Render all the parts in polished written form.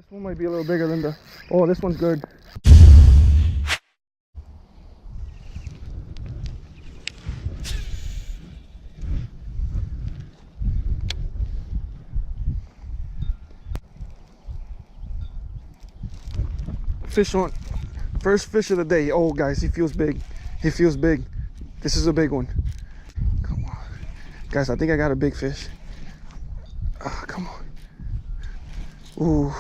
this one might be a little bigger than the... Oh, this one's good. Fish on. First fish of the day. Oh, guys, he feels big. He feels big. This is a big one. Come on. Guys, I think I got a big fish. Come on. Ooh.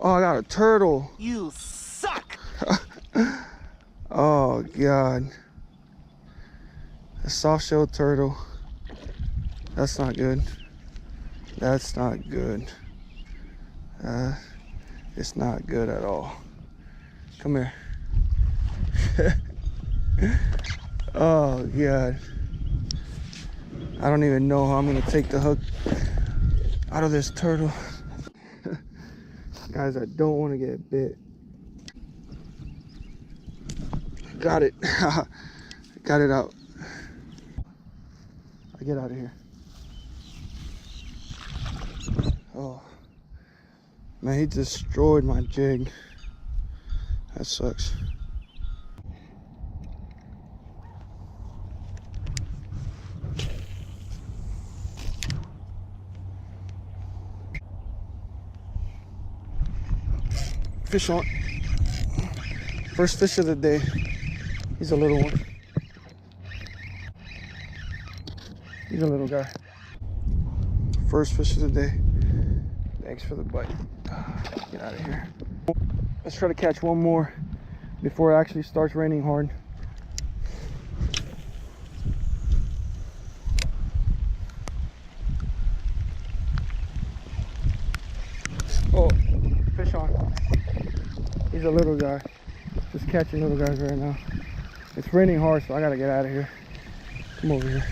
Oh, I got a turtle. You suck. Oh, God. A soft-shelled turtle. That's not good. That's not good. It's not good at all. Come here. Oh, God. I don't even know how I'm gonna take the hook out of this turtle. Guys, I don't want to get bit. Got it. Got it out. I get out of here. Oh. Man, he destroyed my jig. That sucks. Fish on. First fish of the day. He's a little one. He's a little guy. First fish of the day. Thanks for the bite. Get out of here. Let's try to catch one more before it actually starts raining hard. Oh, fish on. He's a little guy. Just catching little guys right now. It's raining hard, so I gotta get out of here. Come over here.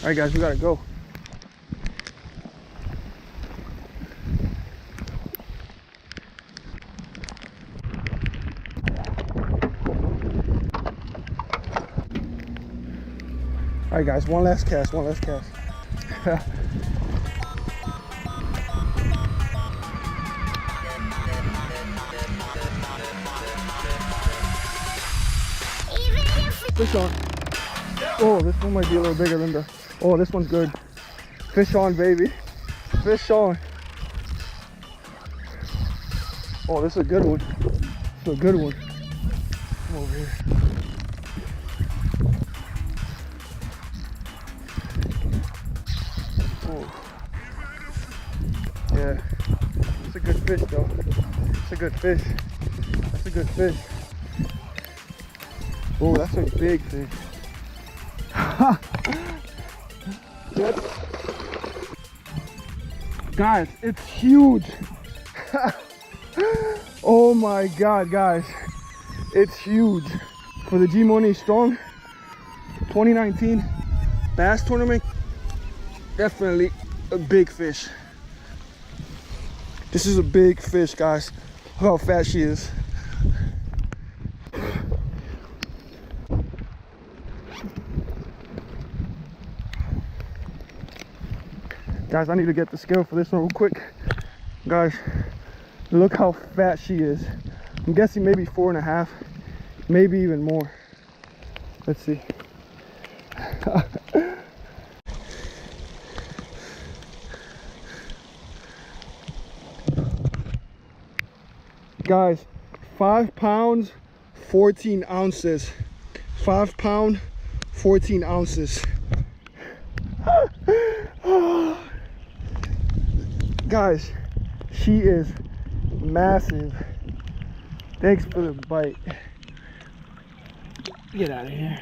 All right, guys, we gotta go. All right, guys, one last cast, one last cast. Fish on. Oh, this one might be a little bigger than the... Oh, this one's good. Fish on, baby. Fish on. Oh, this is a good one. This is a good one. Come over here. Oh. Yeah. It's a good fish, though. It's a good fish. That's a good fish. Oh, that's a big fish. Guys, it's huge. Oh my God, guys, it's huge. For the GMoneyStrong 2019 bass tournament, definitely a big fish. This is a big fish, guys. Look how fat she is. Guys, I need to get the scale for this one real quick. Guys, look how fat she is. I'm guessing maybe 4.5, maybe even more. Let's see. Guys, 5 pounds, 14 ounces. 5 pound, 14 ounces. Guys, she is massive. Thanks for the bite. Get out of here.